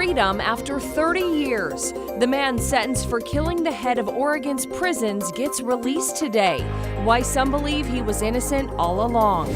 freedom after 30 years. The man sentenced for killing the head of Oregon's prisons gets released today. Why some believe he was innocent all along.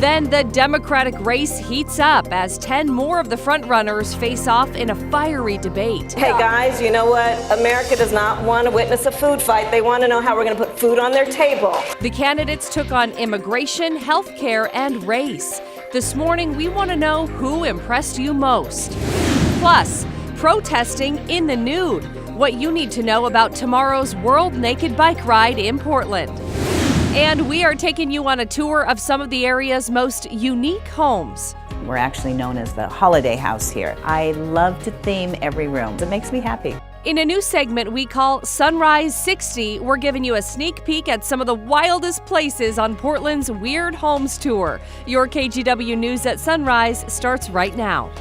Then the Democratic race heats up as 10 more of the frontrunners face off in a fiery debate. Hey guys, you know what? America does not want to witness a food fight. They want to know how we're going to put food on their table. The candidates took on immigration, healthcare, and race. This morning, we want to know who impressed you most. Plus, protesting in the nude. What you need to know about tomorrow's World Naked Bike Ride in Portland. And we are taking you on a tour of some of the area's most unique homes. We're actually known as the holiday house here. I love to theme every room. It makes me happy. In a new segment we call Sunrise 60, we're giving you a sneak peek at some of the wildest places on Portland's Weird Homes Tour. Your KGW News at Sunrise starts right now.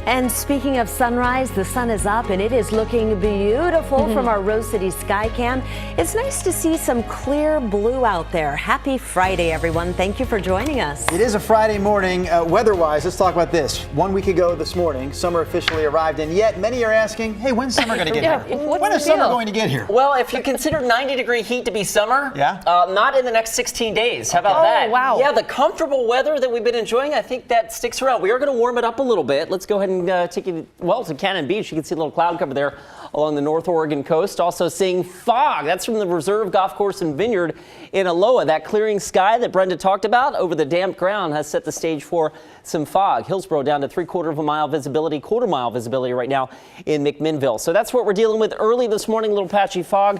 And speaking of sunrise, the sun is up and it is looking beautiful from our Rose City Skycam. It's nice to see some clear blue out there. Happy Friday, everyone. Thank you for joining us. It is a Friday morning. Weather-wise, let's talk about this. 1 week ago this morning, summer officially arrived, and yet many are asking, hey, when's summer going to get here? When is summer going to get here? Well, if you consider 90-degree heat to be summer, not in the next 16 days. How about that? Wow. Yeah, the comfortable weather that we've been enjoying, I think that sticks around. We are going to warm it up a little bit. Let's go ahead and take you, to Cannon Beach. You can see a little cloud cover there along the North Oregon coast. Also seeing fog. That's from the Reserve Golf Course and Vineyard in Aloha. That clearing sky that Brenda talked about over the damp ground has set the stage for some fog. Hillsborough down to 3/4 mile visibility, quarter-mile visibility right now in McMinnville. So that's what we're dealing with early this morning, a little patchy fog.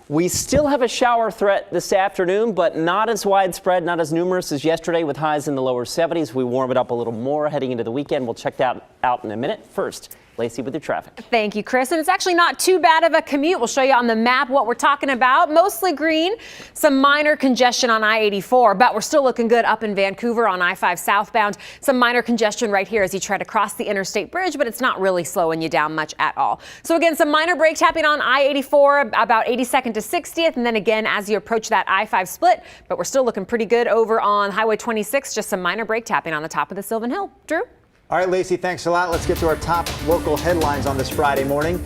We still have a shower threat this afternoon, but not as widespread, not as numerous as yesterday with highs in the lower 70s. We warm it up a little more heading into the weekend. We'll check that out in a minute. First, Lacey with your traffic. Thank you, Chris. And it's actually not too bad of a commute. We'll show you on the map what we're talking about. Mostly green, some minor congestion on I-84, but we're still looking good up in Vancouver on I-5 southbound. Some minor congestion right here as you try to cross the interstate bridge, but it's not really slowing you down much at all. So again, some minor break tapping on I-84 about 82nd to 60th. And then again, as you approach that I-5 split, but we're still looking pretty good over on Highway 26. Just some minor break tapping on the top of the Sylvan Hill. Drew? All right, Lacey, thanks a lot. Let's get to our top local headlines on this Friday morning.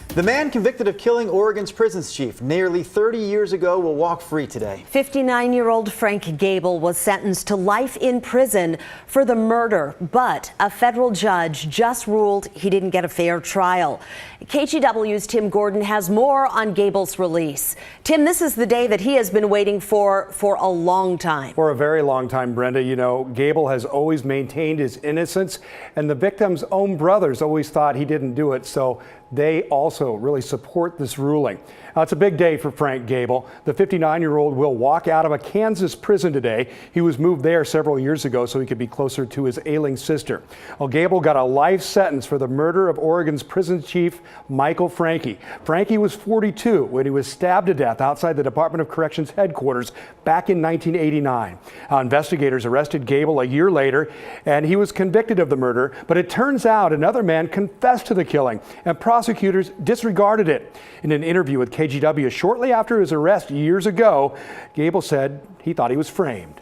The man convicted of killing Oregon's prisons chief nearly 30 years ago will walk free today. 59-year-old Frank Gable was sentenced to life in prison for the murder, but a federal judge just ruled he didn't get a fair trial. KGW's Tim Gordon has more on Gable's release. Tim, this is the day that he has been waiting for a long time. For a very long time, Brenda. You know, Gable has always maintained his innocence, and the victim's own brothers always thought he didn't do it, so they also really support this ruling. Now, it's a big day for Frank Gable. The 59-year-old will walk out of a Kansas prison today. He was moved there several years ago so he could be closer to his ailing sister. Well, Gable got a life sentence for the murder of Oregon's prison chief, Michael Franke. Franke was 42 when he was stabbed to death outside the Department of Corrections headquarters back in 1989. Investigators arrested Gable a year later, and he was convicted of the murder, but it turns out another man confessed to the killing, and prosecutors disregarded it. In an interview with KGW shortly after his arrest years ago, Gable said he thought he was framed.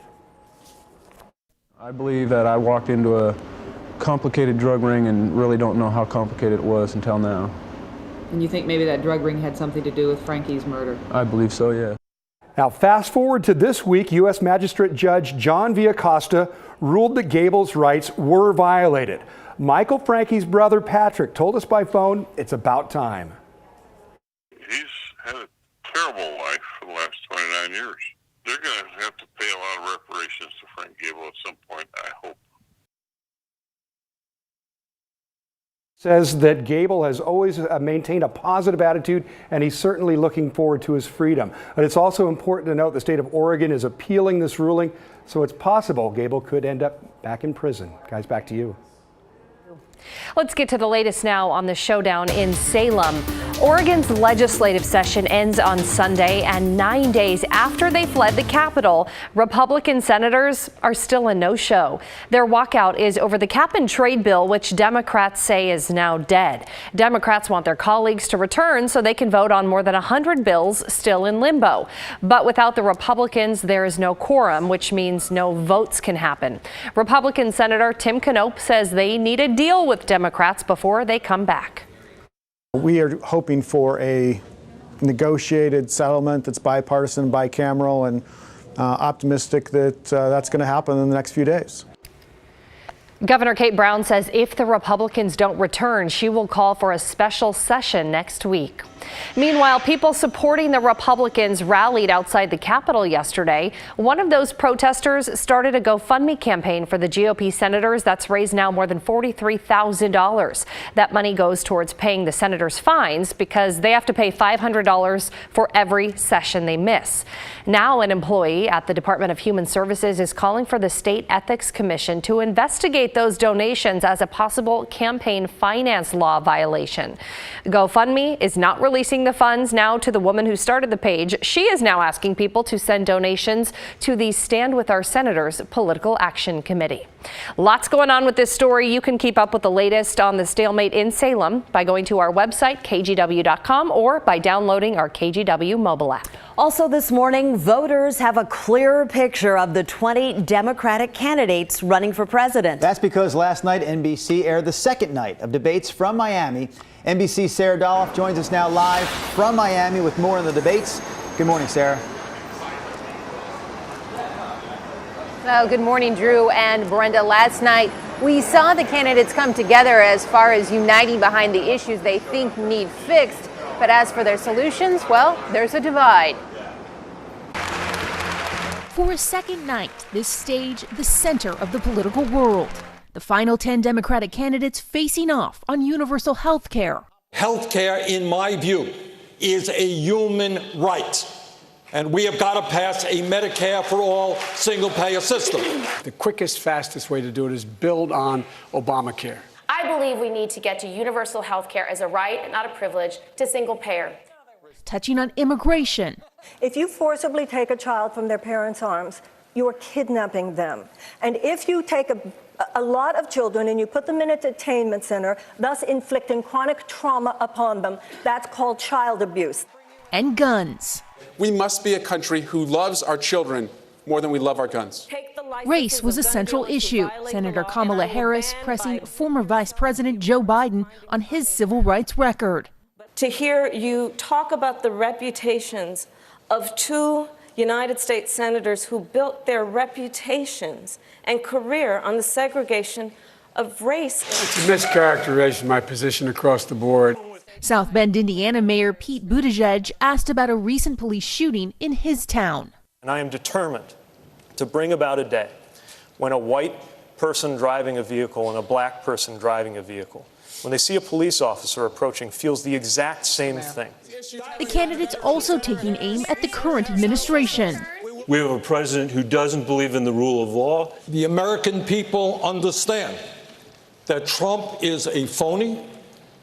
I believe that I walked into a complicated drug ring and really don't know how complicated it was until now. And you think maybe that drug ring had something to do with Franke's murder? I believe so, yeah. Now, fast forward to this week, U.S. Magistrate Judge John Villacosta ruled that Gable's rights were violated. Michael Franke's brother, Patrick, told us by phone it's about time. He's had a terrible life for the last 29 years. They're going to have to pay a lot of reparations to Frank Gable at some point, I hope. Says that Gable has always maintained a positive attitude, and he's certainly looking forward to his freedom. But it's also important to note the state of Oregon is appealing this ruling, so it's possible Gable could end up back in prison. Guys, back to you. Let's get to the latest now on the showdown in Salem. Oregon's legislative session ends on Sunday, and 9 days after they fled the Capitol, Republican senators are still a no-show. Their walkout is over the cap-and-trade bill, which Democrats say is now dead. Democrats want their colleagues to return so they can vote on more than 100 bills still in limbo. But without the Republicans, there is no quorum, which means no votes can happen. Republican Senator Tim Knopp says they need a deal with Democrats before they come back. We are hoping for a negotiated settlement that's bipartisan, bicameral, and optimistic that that's going to happen in the next few days. Governor Kate Brown says if the Republicans don't return, she will call for a special session next week. Meanwhile, people supporting the Republicans rallied outside the Capitol yesterday. One of those protesters started a GoFundMe campaign for the GOP senators that's raised now more than $43,000. That money goes towards paying the senators' fines because they have to pay $500 for every session they miss. Now, an employee at the Department of Human Services is calling for the State Ethics Commission to investigate those donations as a possible campaign finance law violation. GoFundMe is not releasing the funds now to the woman who started the page. She is now asking people to send donations to the Stand With Our Senators Political Action Committee. Lots going on with this story. You can keep up with the latest on the stalemate in Salem by going to our website, kgw.com, or by downloading our KGW mobile app. Also this morning, voters have a clearer picture of the 20 Democratic candidates running for president. That's because last night NBC aired the second night of debates from Miami. NBC's Sarah Doloff joins us now live from Miami with more on the debates. Good morning, Sarah. Well, good morning, Drew and Brenda. Last night, we saw the candidates come together as far as uniting behind the issues they think need fixed. But as for their solutions, well, there's a divide. For a second night, this stage, the center of the political world. The final 10 Democratic candidates facing off on universal health care. Health care, in my view, is a human right. And we have got to pass a Medicare for all single-payer system. The quickest, fastest way to do it is build on Obamacare. I believe we need to get to universal health care as a right and not a privilege to single payer. Touching on immigration. If you forcibly take a child from their parents' arms, you are kidnapping them. And if you take a lot of children and you put them in a detainment center, thus inflicting chronic trauma upon them, that's called child abuse. And guns. We must be a country who loves our children more than we love our guns. Race was a central issue. Senator Kamala Harris pressing former Vice President Joe Biden on his civil rights record. To hear you talk about the reputations of two United States senators who built their reputations and career on the segregation of race. It's a mischaracterization of my position across the board. South Bend, Indiana Mayor Pete Buttigieg asked about a recent police shooting in his town. And I am determined to bring about a day when a white person driving a vehicle and a black person driving a vehicle, when they see a police officer approaching, feels the exact same thing. The candidates also taking aim at the current administration. We have a president who doesn't believe in the rule of law. The American people understand that Trump is a phony,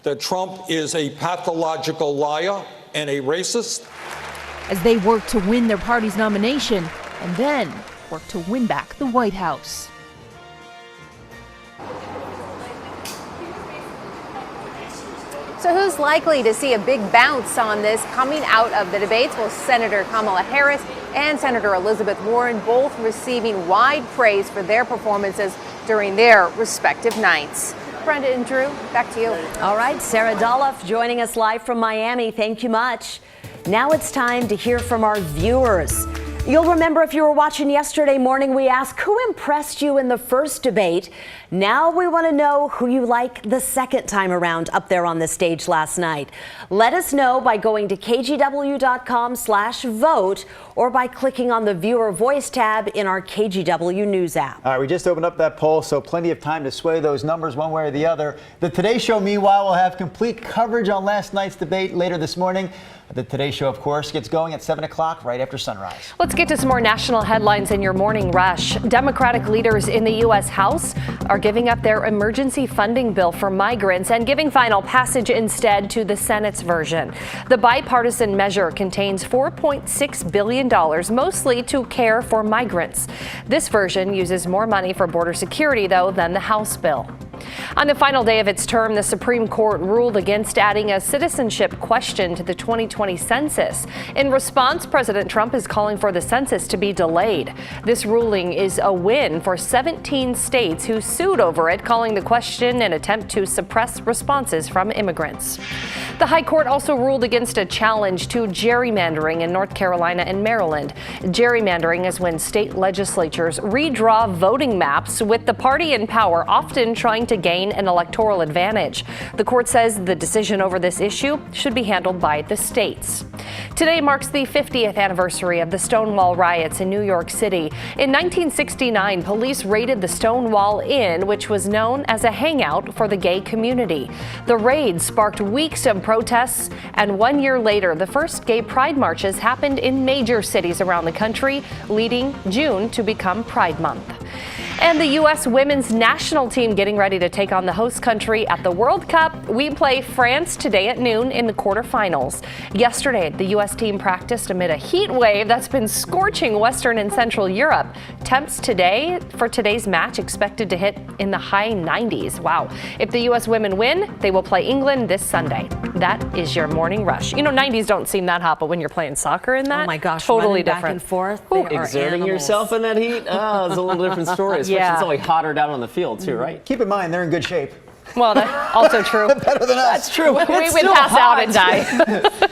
that Trump is a pathological liar and a racist. As they work to win their party's nomination and then work to win back the White House. So who's likely to see a big bounce on this coming out of the debates? Well, Senator Kamala Harris and Senator Elizabeth Warren both receiving wide praise for their performances during their respective nights. Brenda and Drew, back to you. All right, Sarah Doloff joining us live from Miami. Thank you much. Now it's time to hear from our viewers. You'll remember if you were watching yesterday morning, we asked who impressed you in the first debate. Now we want to know who you like the second time around up there on the stage last night. Let us know by going to kgw.com/vote or by clicking on the viewer voice tab in our KGW News app. All right, we just opened up that poll, so plenty of time to sway those numbers one way or the other. The Today Show, meanwhile, will have complete coverage on last night's debate later this morning. The Today Show, of course, gets going at 7 o'clock right after sunrise. Let's get to some more national headlines in your morning rush. Democratic leaders in the U.S. House are giving up their emergency funding bill for migrants and giving final passage instead to the Senate's version. The bipartisan measure contains $4.6 billion, mostly to care for migrants. This version uses more money for border security, though, than the House bill. On the final day of its term, the Supreme Court ruled against adding a citizenship question to the 2020 census. In response, President Trump is calling for the census to be delayed. This ruling is a win for 17 states who sued over it, calling the question an attempt to suppress responses from immigrants. The High Court also ruled against a challenge to gerrymandering in North Carolina and Maryland. Gerrymandering is when state legislatures redraw voting maps, with the party in power often trying to gain an electoral advantage. The court says the decision over this issue should be handled by the states. Today marks the 50th anniversary of the Stonewall riots in New York City. In 1969, police raided the Stonewall Inn, which was known as a hangout for the gay community. The raid sparked weeks of protests, and 1 year later, the first gay pride marches happened in major cities around the country, leading June to become Pride Month. And the U.S. women's national team getting ready to take on the host country at the World Cup. We play France today at noon in the quarterfinals. Yesterday, the U.S. team practiced amid a heat wave that's been scorching Western and Central Europe. Temps today for today's match expected to hit in the high 90s. Wow. If the U.S. women win, they will play England this Sunday. That is your morning rush. You know, 90s don't seem that hot, but when you're playing soccer in that, oh my gosh, totally different. Back and forth, exerting yourself in that heat? Oh, it's a little different story. Especially it's always hotter down on the field too, right? Keep in mind, they're in good shape. Well, that's also true. Better than us. That's true. We would still pass hot. out and die.